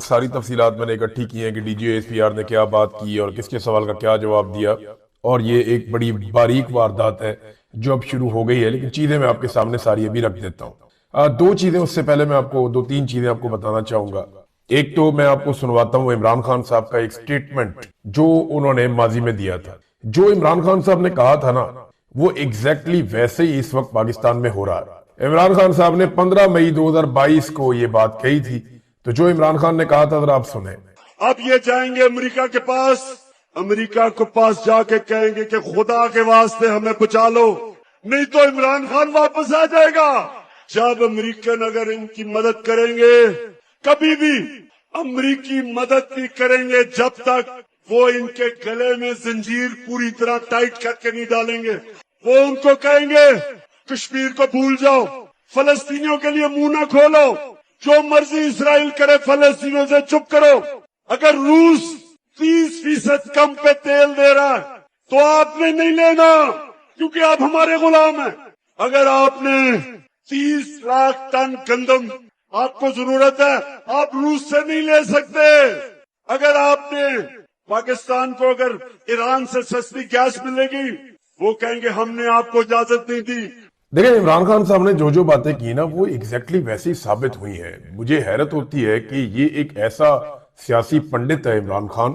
सारी तफसीलात मैंने इकट्ठी की हैं कि डीजीएसपीआर ने क्या बात की और किसके सवाल का क्या जवाब दिया। और ये एक बड़ी बारीक वारदात है जो अब शुरू हो गई है, लेकिन चीजें मैं आपके सामने सारी अभी रख देता हूँ। दो चीजें उससे पहले मैं आपको दो तीन चीजें आपको बताना चाहूंगा। एक तो मैं आपको सुनवाता हूँ इमरान खान साहब का एक स्टेटमेंट जो उन्होंने माजी में दिया था। जो इमरान खान साहब ने कहा था ना, वो एग्जैक्टली वैसे ही इस वक्त पाकिस्तान में हो रहा है। इमरान खान साहब ने 15 मई 2022 को ये बात कही थी। तो जो इमरान खान ने कहा था जरा आप सुने। अब ये जाएंगे अमेरिका के पास, अमेरिका के पास जाके कहेंगे कि खुदा के वास्ते हमें बचा लो, नहीं तो इमरान खान वापस आ जाएगा। जब अमेरिकन अगर इनकी मदद करेंगे, कभी भी अमेरिकी मदद नहीं करेंगे जब तक वो इनके गले में जंजीर पूरी तरह टाइट करके नहीं डालेंगे। वो उनको कहेंगे कश्मीर को भूल जाओ, फलस्तीनियों के लिए मुंह ना खोलो, जो मर्जी इसराइल करे फलस्तीनियों से चुप करो। अगर रूस 30% कम पे तेल दे रहा है तो आपने नहीं लेना, क्योंकि आप हमारे गुलाम हैं। अगर आपने 30 लाख टन गंदम आपको जरूरत है, आप रूस से नहीं ले सकते। अगर आपने पाकिस्तान को अगर ईरान से सस्ती गैस मिलेगी, वो कहेंगे हमने आपको इजाजत नहीं दी। देखिए, इमरान खान साहब ने जो जो बातें की ना, वो एग्जैक्टली वैसी साबित हुई है। मुझे हैरत होती है कि ये एक ऐसा सियासी पंडित है इमरान खान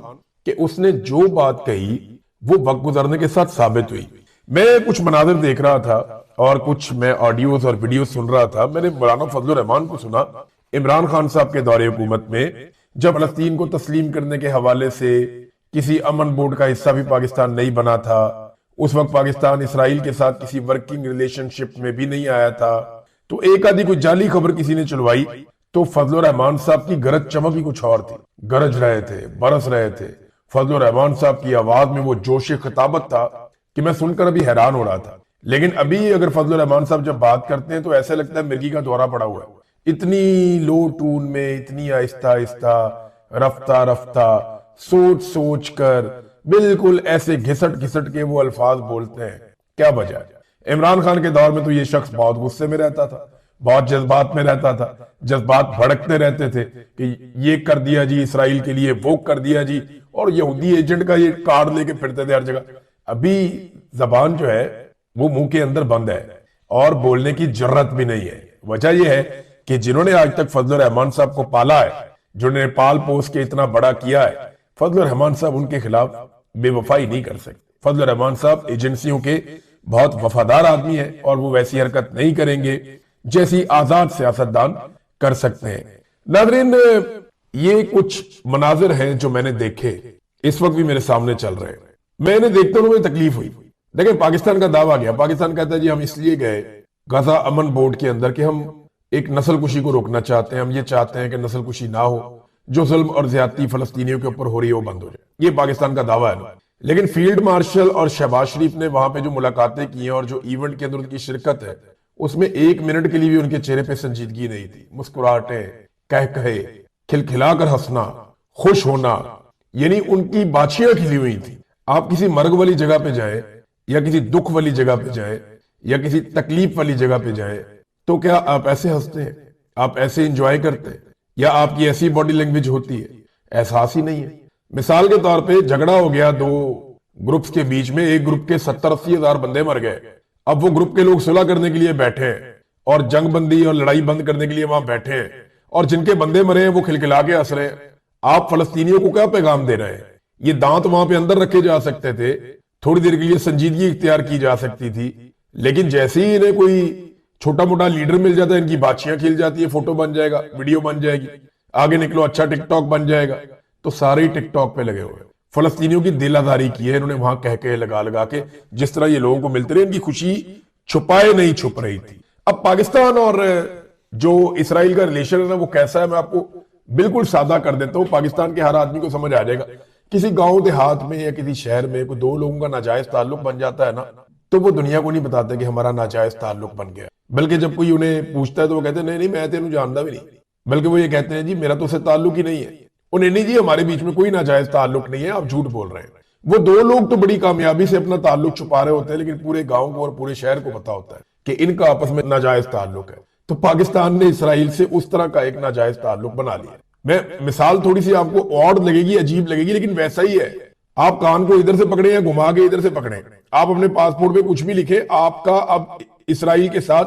कि उसने जो बात कही वो वक्त गुजरने के साथ साबित हुई। मैं कुछ मनाजिर देख रहा था और कुछ मैं ऑडियोज और वीडियो सुन रहा था। मैंने मौलाना फजलुर रहमान को सुना इमरान खान साहब के दौरे हुकूमत में, जब फलस्तीन को तस्लीम करने के हवाले से किसी अमन बोर्ड का हिस्सा भी पाकिस्तान नहीं बना था। उस वक्त पाकिस्तान इसराइल के साथ किसी वर्किंग रिलेशनशिप में भी नहीं आया था। तो एक आधी कोई जाली खबर किसी ने चलवाई तो फजलुर रहमान साहब की गरज चमक ही कुछ और थी। गरज रहे थे, बरस रहे थे। फजलुर रहमान साहब की आवाज में वो जोश खिताबत था कि मैं सुनकर अभी हैरान हो रहा था। लेकिन अभी अगर फजलुर रहमान साहब जब बात करते हैं तो ऐसा लगता है मिर्गी का दौरा पड़ा हुआ है। इतनी लो टून में, इतनी आहिस्ता आहिस्ता, रफ्ता रफ्ता, सोच सोच कर, बिल्कुल ऐसे घिसट घिसट के वो अल्फाज बोलते हैं। क्या वजह है? इमरान खान के दौर में तो ये शख्स बहुत गुस्से में रहता था, बहुत जज्बात में रहता था। जज्बात भड़कते रहते थे कि ये कर दिया जी इसराइल के लिए, वो कर दिया जी, और यहूदी एजेंट का ये कार्ड लेके फिरते थे हर जगह। अभी जबान जो है वो मुंह के अंदर बंद है और बोलने की जरूरत भी नहीं है। वजह यह है कि जिन्होंने आज तक फजलुर रहमान साहब को पाला है, जिन्होंने पाल पोस के इतना बड़ा किया है, फजलुर रहमान साहब उनके खिलाफ बेवफाई नहीं कर सकते। फजलुर रहमान साहब एजेंसियों के बहुत वफादार आदमी है और वो वैसी हरकत नहीं करेंगे जैसी आजाद सियासतदान कर सकते हैं। नाज़रीन, ये कुछ मनाजिर हैं जो मैंने देखे, इस वक्त भी मेरे सामने चल रहे हैं। मैंने देखते हुए मुझे तकलीफ हुई। देखिए, पाकिस्तान का दावा गया, पाकिस्तान कहता है जी हम इसलिए गए गजा अमन बोर्ड के अंदर कि हम एक नस्लकुशी को रोकना चाहते हैं। हम ये चाहते हैं कि नस्लकुशी ना हो, जो जुल्म और ज्यादती फलस्तीनियों के ऊपर हो रही है वो बंद हो जाए। ये पाकिस्तान का दावा है ना। लेकिन फील्ड मार्शल और शहबाज शरीफ ने वहां पे जो मुलाकातें की हैं और जो इवेंट के अंदर उनकी शिरकत है, उसमें एक मिनट के लिए भी उनके चेहरे पे संजीदगी नहीं थी। मुस्कुराहटें, कह कहे, खिलखिलाकर हंसना, खुश होना, यानी उनकी बाछियां खिली हुई थी। आप किसी मर्ग वाली जगह पे जाए या किसी दुख वाली जगह पे जाए या किसी तकलीफ वाली जगह पे जाए तो क्या आप ऐसे हंसते हैं? आप ऐसे इंजॉय करते हैं? या आपकी ऐसी बॉडी लैंग्वेज होती है? एहसास ही नहीं है। मिसाल के तौर पे झगड़ा हो गया दो ग्रुप्स के बीच में, एक ग्रुप के 70-80 हजार बंदे मर गए। अब वो ग्रुप के लोग सुलह करने के लिए बैठे हैं और जंगबंदी और लड़ाई बंद करने के लिए वहां बैठे हैं, और जिनके बंदे मरे हैं वो खिलखिला के हंस रहे हैं। आप फलस्तीनियों को क्या पैगाम दे रहे हैं? ये दांत वहां पे अंदर रखे जा सकते थे, थोड़ी देर के लिए संजीदगी इख्तियार की जा सकती थी, लेकिन जैसे ही इन्हें कोई छोटा मोटा लीडर मिल जाता है, इनकी बाछियां खिल जाती है, फोटो बन जाएगा, वीडियो बन जाएगी, आगे निकलो अच्छा टिकटॉक बन जाएगा। तो सारे ही टिकटॉक पे लगे हुए। फलस्तीनियों की दिल आजारी की है इन्होंने वहां कह के लगा लगा के। जिस तरह ये लोगों को मिलते रहे, इनकी खुशी छुपाए नहीं छुप रही थी। अब पाकिस्तान और जो इसराइल का रिलेशन है ना, वो कैसा है मैं आपको बिल्कुल सादा कर देता हूँ। पाकिस्तान के हर आदमी को समझ आ जाएगा। किसी गांव देहात में या किसी शहर में कोई दो लोगों का नाजायज ताल्लुक बन जाता है ना, तो वो दुनिया को नहीं बताते कि हमारा नाजायज ताल्लुक बन गया। बल्कि जब कोई उन्हें पूछता है तो वो कहते हैं नहीं नहीं मैं तेनू जानता भी नहीं। बल्कि वो ये कहते हैं जी मेरा तो उससे ताल्लुक ही नहीं है। उन्हें नहीं जी हमारे बीच में कोई नाजायज ताल्लुक नहीं है, आप झूठ बोल रहे हैं। वो दो लोग तो बड़ी कामयाबी से अपना ताल्लुक छुपा रहे होते हैं, लेकिन पूरे गांव को और पूरे शहर को पता होता है कि इनका आपस में नाजायज ताल्लुक है। तो पाकिस्तान ने इसराइल से उस तरह का एक नाजायज ताल्लुक बना लिया। मैं मिसाल थोड़ी सी आपको ऑड लगेगी, अजीब लगेगी, लेकिन वैसा ही है। आप कान को इधर से पकड़े या घुमा के इधर से पकड़े, आप अपने पासपोर्ट पे कुछ भी लिखे, आपका अब इसराइल के साथ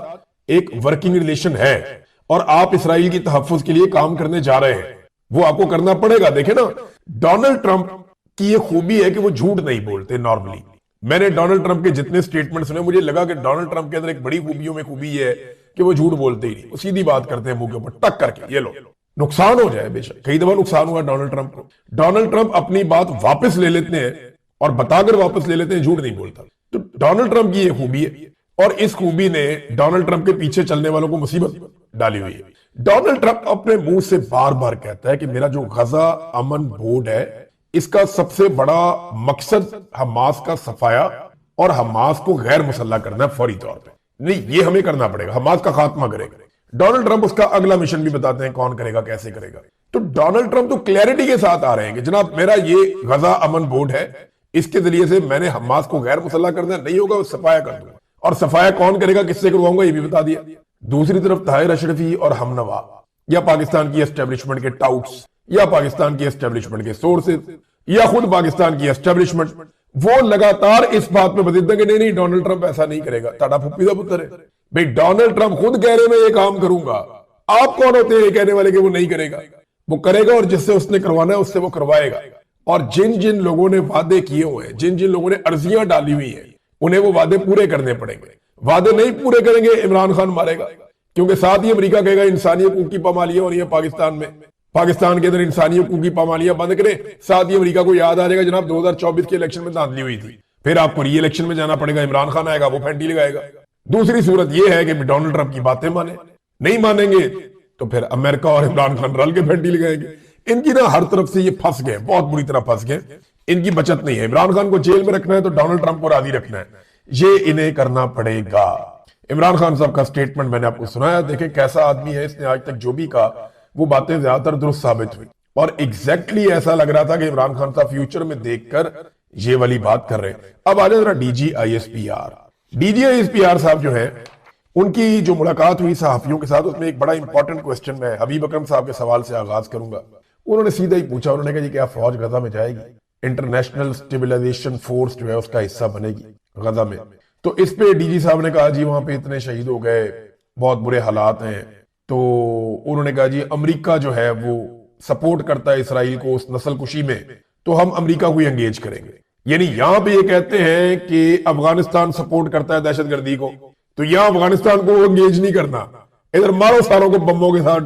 एक वर्किंग रिलेशन है और आप इसराइल की तहफ्फुज के लिए काम करने जा रहे हैं, वो आपको करना पड़ेगा। देखे ना, डोनाल्ड ट्रंप की ये खूबी है कि वो झूठ नहीं बोलते नॉर्मली। मैंने डोनाल्ड ट्रंप के जितने स्टेटमेंट सुने, मुझे लगा कि डोनाल्ड ट्रंप के अंदर एक बड़ी खूबियों में खूबी ये है कि वो झूठ बोलते ही नहीं, वो सीधी बात करते हैं मुंह के ऊपर टक करके। ये लो, नुकसान हो जाए बेशक, कई दफा नुकसान हुआ डोनाल्ड ट्रंप को। डोनाल्ड ट्रंप अपनी बात वापस ले लेते हैं और बताकर वापस ले लेते हैं, झूठ नहीं बोलता। तो डोनाल्ड ट्रंप की ये खूबी है और इस खूबी ने डोनाल्ड ट्रंप के पीछे चलने वालों को मुसीबत डाली हुई है। डोनाल्ड ट्रंप अपने मुंह से बार बार कहता है कि मेरा जो गजा अमन बोर्ड है, इसका सबसे बड़ा मकसद हमास का सफाया और हमास को गैर मुसल्ला करना है फौरी तौर पे। नहीं, ये हमें करना पड़ेगा, हमास का खात्मा करेगा। डोनाल्ड ट्रंप उसका अगला मिशन भी बताते हैं कौन करेगा, कैसे करेगा। तो डोनाल्ड ट्रंप तो क्लैरिटी के साथ आ रहे हैं कि जनाब मेरा ये गजा अमन बोर्ड है, इसके जरिए से मैंने हमास को गैर मुसल्ला करना नहीं होगा, सफाया कर दूंगा। और सफाया कौन करेगा, किससे करवाऊंगा, ये भी बता दिया। दूसरी तरफ ताहिर अशरफी और हमनवा या पाकिस्तान की एस्टेब्लिशमेंट के टाउट्स या पाकिस्तान की एस्टेब्लिशमेंट के सोर्सेज या खुद पाकिस्तान की एस्टेब्लिशमेंट, वो लगातार इस बात पे बदलते कि नहीं नहीं डोनाल्ड ट्रंप ऐसा नहीं करेगा। ताड़ा फुप्पी का पुत्र है भाई, डोनाल्ड ट्रंप खुद कह रहे मैं ये काम करूंगा, आप कौन होते हैं ये कहने वाले कि वो नहीं करेगा? वो करेगा और जिससे उसने करवाना है उससे वो करवाएगा। और जिन जिन लोगों ने वादे किए हुए हैं, जिन जिन लोगों ने अर्जियां डाली हुई हैं, उन्हें वो वादे पूरे करने पड़ेंगे। वादे नहीं पूरे करेंगे, इमरान खान मारेगा, क्योंकि साथ ही अमेरिका कहेगा इंसानी हकूक की पामालियां हो रही है पाकिस्तान में, पाकिस्तान के अंदर इंसानी हकूक की पामालियां बंद करें। साथ ही अमेरिका को याद आ जाएगा जनाब 2024 के इलेक्शन में धांधली हुई थी, फिर आपको री इलेक्शन में जाना पड़ेगा, इमरान खान आएगा, वो फैंटी लगाएगा। दूसरी सूरत यह है कि डोनाल्ड ट्रंप की बातें माने, नहीं मानेंगे तो फिर अमेरिका और इमरान खान रल के फैंटी लगाएंगे। इनकी ना हर तरफ से ये फंस गए, बहुत बुरी तरह फंस गए, इनकी बचत नहीं है। इमरान खान को जेल में रखना है तो डोनाल्ड ट्रंप को राजी रखना है, ये इन्हें करना पड़ेगा। इमरान खान साहब का स्टेटमेंट मैंने आपको सुनाया, देखें कैसा आदमी है, इसने आज तक जो भी कहा वो बातें ज्यादातर दुरुस्त साबित हुई और एग्जैक्टली ऐसा लग रहा था कि इमरान खान साहब फ्यूचर में देखकर ये वाली बात कर रहे हैं। अब आ जाए जरा डीजी आईएसपीआर साहब जो है, उनकी जो मुलाकात हुई सहाफियों के साथ, उसमें एक बड़ा इंपॉर्टेंट क्वेश्चन मैं हबीब अकरम साहब के सवाल से आगाज करूंगा। उन्होंने सीधा ही पूछा, उन्होंने कहा जी क्या फौज गजा में जाएगी, इंटरनेशनल स्टेबलाइजेशन फोर्स जो है उसका हिस्सा बनेगी गजा में? तो इस पे डीजी साहब ने कहा जी वहां पे इतने शहीद हो गए, बहुत बुरे हालात हैं। तो उन्होंने कहा जी अमेरिका जो है वो सपोर्ट करता है इसराइल को उस नस्ल कुशी में, तो हम अमेरिका को एंगेज करेंगे। यानी यहां पे ये कहते हैं कि अफगानिस्तान सपोर्ट करता है दहशतगर्दी को, तो यहां अफगानिस्तान को एंगेज नहीं करना, इधर मारो सारों को बमों के साथ,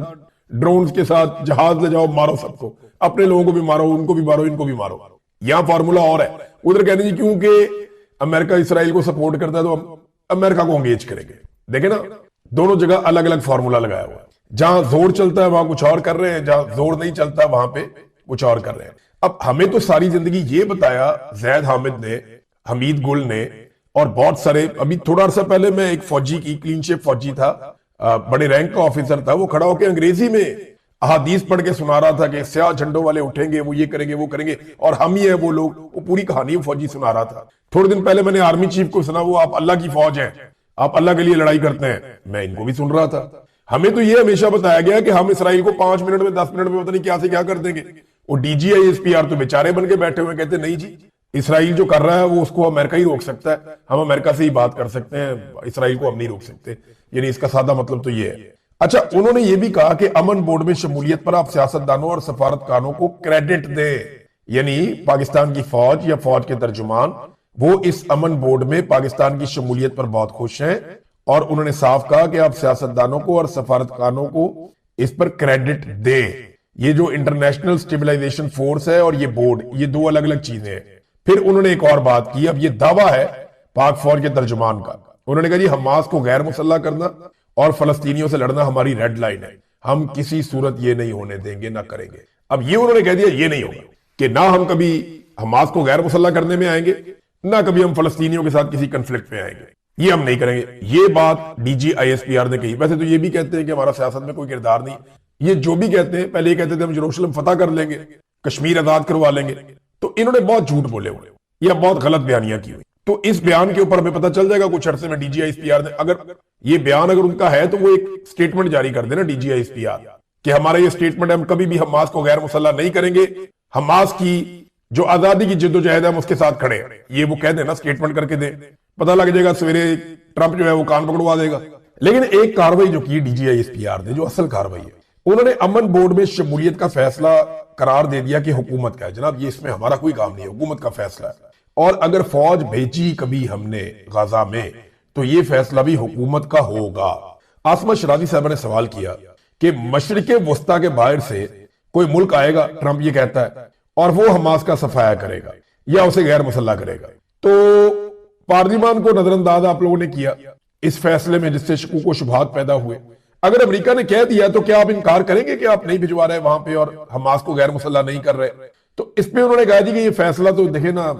ड्रोन्स के साथ, जहाज ले जाओ, मारो सबको, अपने लोगों को भी मारो, उनको भी मारो, इनको भी मारो। यहां फॉर्मूला और है। उधर कहते जी क्योंकि अमेरिका इसराइल को सपोर्ट करता है तो हम अमेरिका को एंगेज करेंगे। देखे ना, दोनों जगह अलग अलग फॉर्मूला लगाया हुआ है। जहां जोर चलता है वहां कुछ और कर रहे हैं, जहां जोर नहीं चलता वहां पे कुछ और कर रहे हैं। अब हमें तो सारी जिंदगी ये बताया जैद हामिद ने, हमीद गुल ने और बहुत सारे, अभी थोड़ा अर्सा पहले मैं एक फौजी की, क्लीन शेप फौजी था, बड़े रैंक का ऑफिसर था, वो खड़ा होकर अंग्रेजी में अहादीस पढ़ के सुना रहा था कि स्याह झंडों वाले उठेंगे, वो ये करेंगे, वो करेंगे, और हम ही है वो लोग। वो पूरी कहानी वो फौजी सुना रहा था। थोड़े दिन पहले मैंने आर्मी चीफ को सुना, वो आप अल्लाह की फौज हैं, आप अल्लाह के लिए लड़ाई करते हैं। मैं इनको भी सुन रहा था। हमें तो ये हमेशा बताया गया कि हम इसराइल को 5 मिनट में 10 मिनट में पता नहीं क्या से क्या कर देंगे। वो डीजीआईएसपीआर तो बेचारे बन के बैठे हुए, कहते नहीं जी इसराइल जो कर रहा है वो उसको अमेरिका ही रोक सकता है, हम अमेरिका से ही बात कर सकते हैं, इसराइल को हम नहीं रोक सकते। यानी इसका सादा मतलब तो ये है। अच्छा, उन्होंने ये भी कहा कि अमन बोर्ड में शमूलियत पर आप सियासतदानों और सफारतखानों को क्रेडिट दें, यानी पाकिस्तान की फौज या फौज के तर्जुमान वो इस अमन बोर्ड में पाकिस्तान की शमूलियत पर बहुत खुश हैं, और उन्होंने साफ कहा कि आप सियासतदानों को और सफारतखानों को इस पर क्रेडिट दें। ये जो इंटरनेशनल स्टेबलाइजेशन फोर्स है और ये बोर्ड, ये दो अलग अलग चीजें हैं। फिर उन्होंने एक और बात की, अब ये दावा है पाक फौज के तर्जुमान का, उन्होंने कहा जी हमास को गैर मुसल्ला करना और फलस्तीनियों से लड़ना हमारी रेड लाइन है, हम किसी सूरत ये नहीं होने देंगे, ना करेंगे। अब ये उन्होंने कह दिया ये नहीं होगा कि ना हम कभी हमास को गैर मुसल्ला करने में आएंगे, ना कभी हम फलस्तीनियों के साथ किसी कंफ्लिक्ट में आएंगे, ये हम नहीं करेंगे। ये बात डीजीआईएसपीआर ने कही। वैसे तो ये भी कहते हैं कि हमारा सियासत में कोई किरदार नहीं, ये जो भी कहते हैं, पहले ये कहते थे हम यरूशलेम फतह कर लेंगे, कश्मीर आजाद करवा लेंगे, तो इन्होंने बहुत झूठ बोले हुए या बहुत गलत बयानियां की हुई। तो इस बयान के ऊपर हमें पता चल जाएगा कुछ अरसे में डीजीआईएसपीआर ने, अगर ये बयान अगर उनका है तो वो एक स्टेटमेंट जारी कर देना डीजीआईएसपीआर कि हमारा ये स्टेटमेंट है, हम कभी भी हमास को गैर मुसल्लह नहीं करेंगे, हमास की जो आजादी की जिद्दोजहद है हम उसके साथ खड़े हैं। ये वो कह देना, स्टेटमेंट करके दे, पता लग जाएगा सवेरे ट्रंप जो है वो कान पकड़वा देगा। लेकिन एक कार्रवाई जो की DGISPR ने, जो असल कार्रवाई है, उन्होंने अमन बोर्ड में शमूलियत का फैसला करार दे दिया कि हुकूमत का है। जनाब, ये इसमें हमारा कोई काम नहीं है, हुकूमत का फैसला है। और अगर फौज भेजी कभी हमने गाजा में, तो ये फैसला भी हुकूमत का होगा। आसमा शराजी साहब ने सवाल किया कि मशरिक वस्ता के बाहर से कोई मुल्क आएगा, ट्रंप ये कहता है, और वो हमास का सफाया करेगा या उसे गैर मुसल्ला करेगा। तो पार्लिमान को नजरअंदाज आप लोगों ने किया इस फैसले में, जिससे शकूक व शुबहात पैदा हुए। अगर अमेरिका ने कह दिया तो क्या आप इनकार करेंगे कि आप नहीं भिजवा रहे वहां पे और हमास को गैर मुसल्ला नहीं कर रहे? तो इस पे उन्होंने कहा जी कि ये फैसला तो देखे ना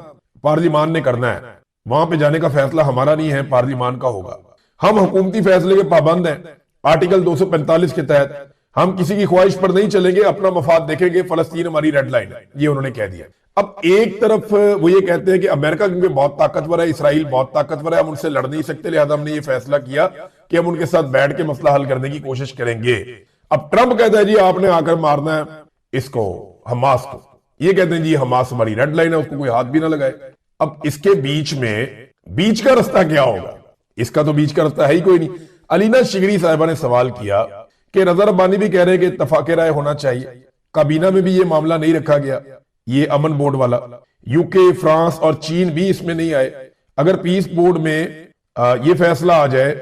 पार्लिमान ने करना है, वहां पे जाने का फैसला हमारा नहीं है, पार्लिमान का होगा। हम हुकूमती फैसले के पाबंद हैं, आर्टिकल 245 के तहत हम किसी की ख्वाहिश पर नहीं चलेंगे, अपना मफाद देखेंगे, फलस्तीन हमारी रेड लाइन है, ये उन्होंने कह दिया। अब एक तरफ वो ये कहते हैं कि अमेरिका क्योंकि बहुत ताकतवर है, इसराइल बहुत ताकतवर है, हम उनसे लड़ नहीं सकते, लिहाजा हमने ये फैसला किया कि हम उनके साथ बैठ के मसला हल करने की कोशिश करेंगे। अब ट्रंप कहता है जी आपने आकर मारना है इसको, हमास को। ये कहते हैं जी हमास हमारी रेड लाइन है, उसको कोई हाथ भी ना लगाए। अब इसके बीच में बीच का रास्ता क्या होगा? इसका तो बीच का रास्ता है ही कोई नहीं। अलीना शिगरी साहिबा ने सवाल किया कि रजा रब्बानी भी कह रहे हैं कि इत्तफाक राय होना चाहिए, काबीना में भी ये मामला नहीं रखा गया, ये अमन बोर्ड वाला। यूके, फ्रांस और चीन भी इसमें नहीं आए। अगर पीस बोर्ड में ये फैसला आ जाए,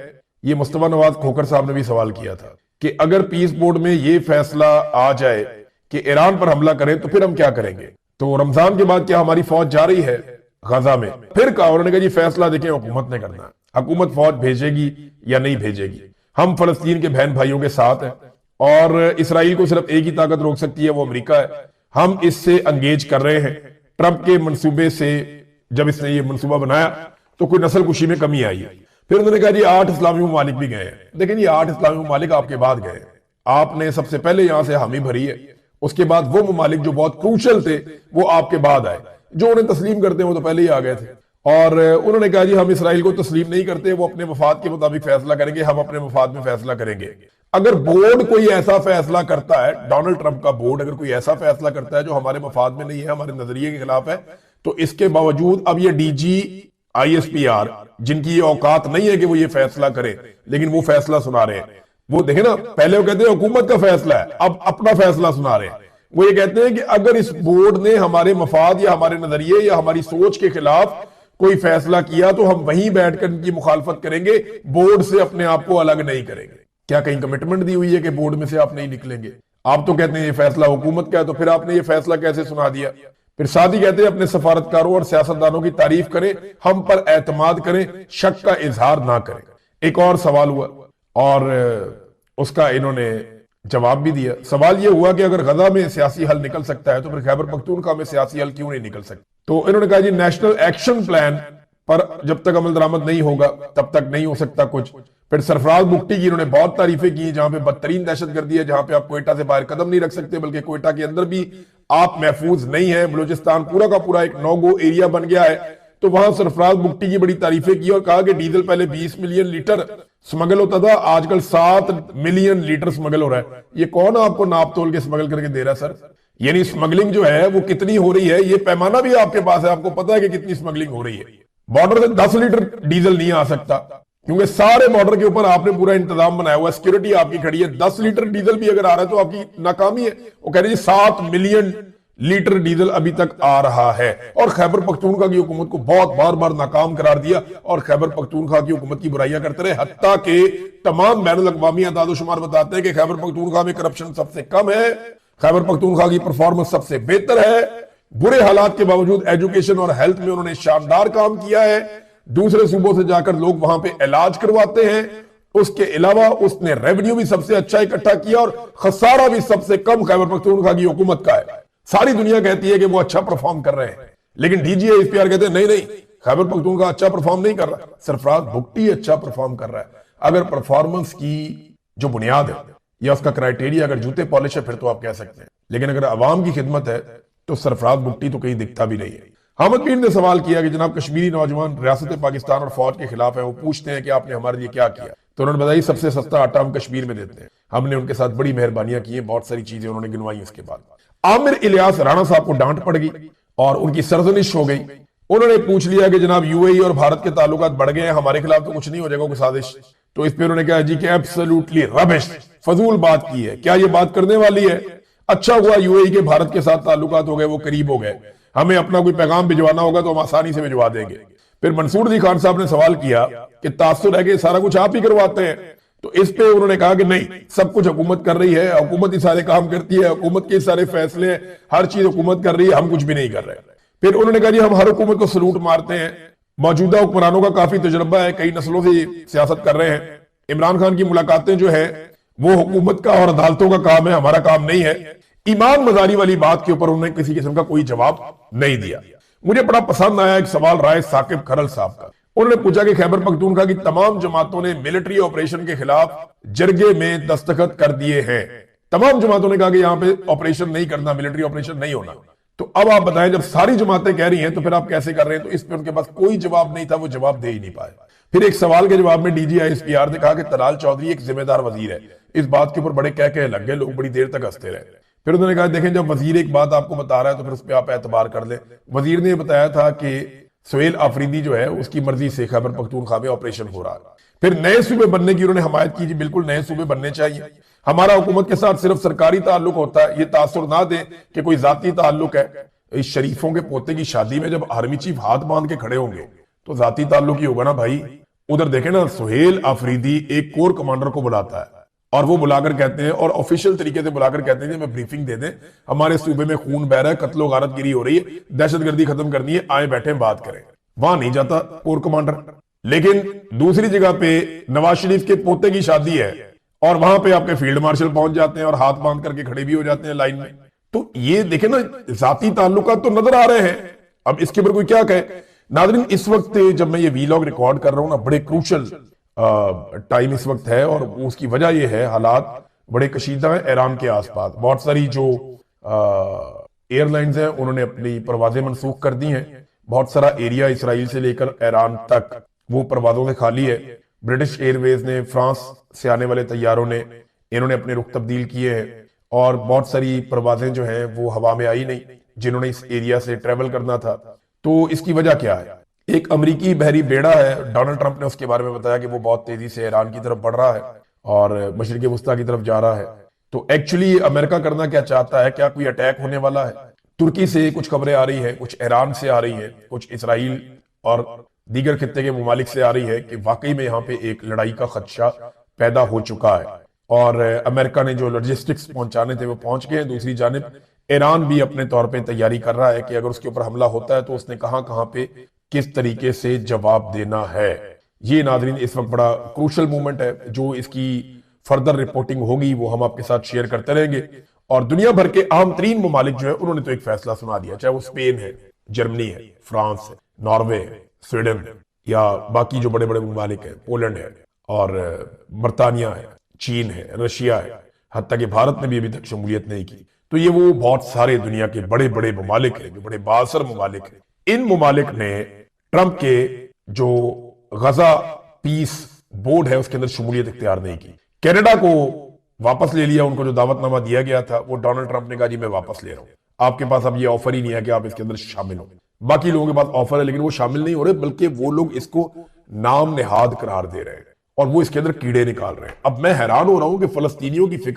ये मुस्तफा नवाज खोखर साहब ने भी सवाल किया था कि अगर पीस बोर्ड में ये फैसला आ जाए कि ईरान पर हमला करें तो फिर हम क्या करेंगे? तो रमजान के बाद क्या हमारी फौज जा रही है गाजा में? फिर कहा, उन्होंने कहा जी फैसला देखें हुकूमत ने करना है, हुकूमत फौज भेजेगी या नहीं भेजेगी। हम फलस्तीन के बहन भाइयों के साथ हैं और इसराइल को सिर्फ एक ही ताकत रोक सकती है, वो अमेरिका है। हम इससे एंगेज कर रहे हैं। ट्रंप के मंसूबे से जब इसने ये मंसूबा बनाया तो कोई नस्ल कुशी में कमी आई है। फिर उन्होंने कहा जी 8 इस्लामी ममालिक भी गए हैं। लेकिन ये 8 इस्लामी ममालिक आपके बाद गए, आपने सबसे पहले यहां से हामी भरी है, उसके बाद वो ममालिक जो बहुत क्रूशल थे वो आपके बाद आए, जो उन्हें तस्लीम करते हैं वो तो पहले ही आ गए थे। और उन्होंने कहा जी हम इसराइल को तस्लीम नहीं करते, वो अपने मफाद के मुताबिक फैसला करेंगे, हम अपने मफाद में फैसला करेंगे। अगर बोर्ड कोई ऐसा फैसला करता है, डोनाल्ड ट्रंप का बोर्ड अगर कोई ऐसा फैसला करता है जो हमारे मफाद में नहीं है, हमारे नजरिए के खिलाफ है, तो इसके बावजूद अब ये DGISPR जिनकी ये औकात नहीं है कि वो ये फैसला करे, लेकिन वो फैसला सुना रहे हैं। वो देखे ना, पहले वो कहते हैं हुकूमत का फैसला है, अब अपना फैसला सुना रहे हैं। वो ये कहते हैं कि अगर इस बोर्ड ने हमारे मफाद या हमारे नजरिए या हमारी सोच के खिलाफ कोई फैसला किया तो हम वहीं बैठकर इनकी मुखालफत करेंगे, बोर्ड से अपने आप को अलग नहीं करेंगे। क्या कहीं कमिटमेंट दी हुई है कि बोर्ड में से आप नहीं निकलेंगे? आप तो कहते हैं ये फैसला हुकूमत का है, तो फिर आपने ये फैसला कैसे सुना दिया? फिर साथ ही कहते हैं अपने सफारतकारों और सियासतदानों की तारीफ करें, हम पर एतमाद करें, शक का इजहार ना करें। एक और सवाल हुआ और उसका इन्होंने जवाब भी दिया। सवाल यह हुआ कि अगर गजा में सियासी हल निकल सकता है तो फिर खैबर पख्तूनख्वा में सियासी हल क्यों नहीं निकल सकता? तो इन्होंने कहा जी नेशनल एक्शन प्लान पर जब तक अमल दरामद नहीं होगा तब तक नहीं हो सकता कुछ। फिर सरफराज बुगटी की इन्होंने बहुत तारीफें की, जहां पे बदतरीन दहशतगर्दी है, जहां पे आप कोयटा से बाहर कदम नहीं रख सकते, बल्कि कोयटा के अंदर भी आप महफूज नहीं है। बलूचिस्तान पूरा का पूरा एक नो गो एरिया बन गया है। तो वहां सरफराज बुगटी की बड़ी तारीफें की और कहा कि डीजल पहले 20 मिलियन लीटर स्मगल होता था, आजकल 7 मिलियन लीटर स्मगल हो रहा है। ये कौन आपको नाप तोल के स्मगल करके दे रहा है सर? यानी स्मगलिंग जो है वो कितनी हो रही है, ये पैमाना भी आपके पास है, आपको पता है कि कितनी स्मगलिंग हो रही है। बॉर्डर से 10 लीटर डीजल नहीं आ सकता क्योंकि सारे बॉर्डर के ऊपर आपने पूरा इंतजाम बनाया हुआ है, सिक्योरिटी आपकी खड़ी है। 10 लीटर डीजल भी अगर आ रहा है तो आपकी नाकामी है। वो कह रहे हैं 7 मिलियन लीटर डीजल अभी तक आ रहा है और खैबर पख्तूनख्वा की हुकूमत को बहुत बार बार नाकाम करार दिया और खैबर पख्तूनख्वा की हुकूमत की बुराइयां करते रहे। हत्ता के तमाम बैनुल अक़वामी अदाद-ओ-शुमार बताते हैं कि खैबर पख्तूनख्वा में करप्शन सबसे कम है, खैबर पख्तूनख्वा की परफॉर्मेंस सबसे बेहतर है। बुरे हालात के बावजूद एजुकेशन और हेल्थ में उन्होंने शानदार काम किया है। दूसरे सूबों से जाकर लोग वहां पे इलाज करवाते हैं। उसके अलावा उसने रेवेन्यू भी सबसे अच्छा इकट्ठा किया और खसारा भी सबसे कम खैबर पख्तूनख्वा की हुकूमत का है। सारी दुनिया कहती है कि वो अच्छा परफॉर्म कर रहे हैं, लेकिन DGISPR कहते हैं नहीं नहीं, खैबर पख्तूनख्वा अच्छा परफॉर्म नहीं कर रहा, सरफराज भुगटी अच्छा परफॉर्म कर रहा है। अगर परफॉर्मेंस की जो बुनियाद है या उसका क्राइटेरिया अगर जूते पॉलिश है फिर तो आप कह सकते हैं, लेकिन अगर अवाम की खिदमत है तो सरफराज भुगटी तो कहीं दिखता भी नहीं है। हामिद पीर ने सवाल किया कि जनाब कश्मीरी नौजवान रियासत पाकिस्तान और फौज के खिलाफ है, वो पूछते हैं कि आपने हमारे लिए क्या किया? तो उन्होंने बताया सबसे सस्ता आटा हम कश्मीर में देते हैं। हमने उनके साथ बड़ी मेहरबानियां की हैं, बहुत सारी चीजें उन्होंने गिनवाई। उसके बाद आमिर इलियास राणा साहब को डांट पड़ गई और उनकी सरजनिश हो गई। उन्होंने पूछ लिया कि जनाब यूएई और भारत के ताल्लुकात बढ़ गए हैं, हमारे खिलाफ तो कुछ नहीं हो जाएगा कोई साजिश। तो इस पे उन्होंने कहा जी कि एब्सोल्युटली रबिश, फजूल बात की है, क्या ये बात करने वाली है? अच्छा हुआ यूएई के भारत के साथ ताल्लुकात हो गए, वो करीब हो गए, हमें अपना कोई पैगाम भिजवाना होगा तो हम आसानी से भिजवा देंगे। फिर मंसूर अली खान साहब ने सवाल किया कि तासुर है कि सारा कुछ आप ही करवाते हैं। तो इस पे उन्होंने कहा कि नहीं, सब कुछ हुकूमत कर रही है, हुकूमत ही सारे काम करती है, हुकूमत के सारे फैसले, हर चीज हुकूमत कर रही है, हम कुछ भी नहीं कर रहे। फिर उन्होंने कहा जी हम हर हुकूमत को सलूट मारते हैं, मौजूदा हुक्मरानों का काफी तजुर्बा है, कई नस्लों से सियासत कर रहे हैं, इमरान खान की मुलाकातें जो है वो हुकूमत का और अदालतों का काम है, हमारा काम नहीं है। ईमान मजारी वाली बात के ऊपर उन्होंने किसी किस्म का कोई जवाब नहीं दिया। मुझे बड़ा पसंद आया एक सवाल राय साकिब खरल साहब का। उन्होंने पूछा कि खैबर पख्तूनख्वा की तमाम जमातों ने मिलिट्री ऑपरेशन के खिलाफ जरगे में दस्तखत कर दिए हैं। तमाम जमातों ने कहा कि यहां पे ऑपरेशन नहीं करना, मिलिट्री ऑपरेशन नहीं होना। तो अब आप बताएं, जब सारी जमातें कह रही हैं तो फिर आप कैसे कर रहे हैं? तो इस पे उनके पास कोई जवाब नहीं था, वो जवाब दे ही नहीं पाए। फिर एक सवाल के जवाब में डीजी ISPR ने कहा कि तलाल चौधरी एक जिम्मेदार वजीर है। इस बात के ऊपर बड़े कह लग गए, लोग बड़ी देर तक हंसते रहे। फिर उन्होंने कहा देखें, जब वजीर एक बात आपको बता रहा है तो फिर उस पर आप एतबार कर लें। वजीर ने बताया था कि सुहेल आफरीदी जो है उसकी मर्जी से खैबर पख्तूनख्वा में ऑपरेशन हो रहा है। फिर नए सूबे बनने की उन्होंने हमायत की, जी बिल्कुल नए सूबे बनने चाहिए, हमारा हुकूमत के साथ सिर्फ सरकारी ताल्लुक होता है, ये तासुर ना दे कि कोई जाती ताल्लुक है। इस शरीफों के पोते की शादी में जब आर्मी चीफ हाथ बांध के खड़े होंगे तो जाती ताल्लुक ही होगा ना भाई। उधर देखे ना, सुहेल आफरीदी एक कोर कमांडर को बुलाता है और वो बुलाकर कहते हैं, और ऑफिशियल तरीके से बुलाकर कहते हैं कि हमें ब्रीफिंग दे दें, हमारे सूबे में खून बह रहा है, कत्लो गारतगिरी हो रही है, दहशतगर्दी खत्म करनी है, आए बैठे बात करें। वहां नहीं जाता कोर कमांडर। लेकिन दूसरी जगह पे नवाज शरीफ के पोते की शादी है और वहां पे आपके फील्ड मार्शल पहुंच जाते हैं और हाथ बांध करके खड़े भी हो जाते हैं लाइन में। तो ये देखे ना, जाती ताल्लुकात तो नजर आ रहे हैं। अब इसके ऊपर कोई क्या कहे? नाज़रीन, इस वक्त जब मैं ये वीलॉग रिकॉर्ड कर रहा हूं ना, बड़े क्रूशल टाइम इस वक्त है और उसकी वजह यह है, हालात बड़े कशीदा हैं ईरान के आसपास। बहुत सारी जो एयरलाइंस हैं उन्होंने अपनी परवाजें मनसूख कर दी हैं। बहुत सारा एरिया इसराइल से लेकर ईरान तक वो परवाजों से खाली है। ब्रिटिश एयरवेज ने, फ्रांस से आने वाले तैयारों ने, इन्होंने अपने रुख तब्दील किए हैं और बहुत सारी परवाजें जो हैं वो हवा में आई नहीं, जिन्होंने इस एरिया से ट्रेवल करना था। तो इसकी वजह क्या है? एक अमेरिकी बहरी बेड़ा है, डोनाल्ड ट्रंप ने उसके बारे में बताया कि वो बहुत तेजी से ईरान की तरफ बढ़ रहा है और मशरिक वस्ता की तरफ जा रहा है। तो एक्चुअली अमेरिका करना क्या चाहता है? क्या कोई अटैक होने वाला है? तुर्की से कुछ खबरें आ रही है, कुछ ईरान से आ रही है, कुछ इसराइल और दीगर खित्ते के मुमालिक से आ रही है कि वाकई में यहाँ पे एक लड़ाई का खदशा पैदा हो चुका है और अमेरिका ने जो लॉजिस्टिक्स पहुंचाने थे वो पहुंच गए हैं। दूसरी जानिब ईरान भी अपने तौर पे तैयारी कर रहा है कि अगर उसके ऊपर हमला होता है तो उसने कहां पे किस तरीके से जवाब देना है। ये नाज़रीन इस वक्त बड़ा क्रूशल मोमेंट है। जो इसकी फर्दर रिपोर्टिंग होगी वो हम आपके साथ शेयर करते रहेंगे। और दुनिया भर के अहम तरीन मुमालिक जो है उन्होंने तो एक फैसला सुना दिया, चाहे वो स्पेन है, जर्मनी है, फ्रांस है, नॉर्वे है, स्वीडन है, या बाकी जो बड़े बड़े मुमालिक हैं, पोलैंड है और बरतानिया है, चीन है, रशिया है, हत्ता कि भारत ने भी अभी तक शमूलियत नहीं की। तो ये वो बहुत सारे दुनिया के बड़े बड़े मुमालिक हैं, जो बड़े बासर मुमालिक हैं। इन मुमालिक ने ट्रंप के जो गजा पीस बोर्ड है उसके अंदर शमूलियत इख्तियार नहीं की। कनाडा को वापस ले लिया, उनको जो दावतनामा दिया गया था वो डोनाल्ड ट्रंप ने कहा जी मैं वापस ले रहा हूं, आपके पास अब ये ऑफर ही नहीं है कि आप इसके अंदर शामिल हो। बाकी लोगों के पास ऑफर है लेकिन वो शामिल नहीं हो रहे, बल्कि वो लोग इसको नाम नेहाद करार दे रहे हैं और वो इसके अंदर कीड़े निकाल रहे हैं। अब मैं हैरान हो रहा हूं कि फलस्तीनियों की फिक्र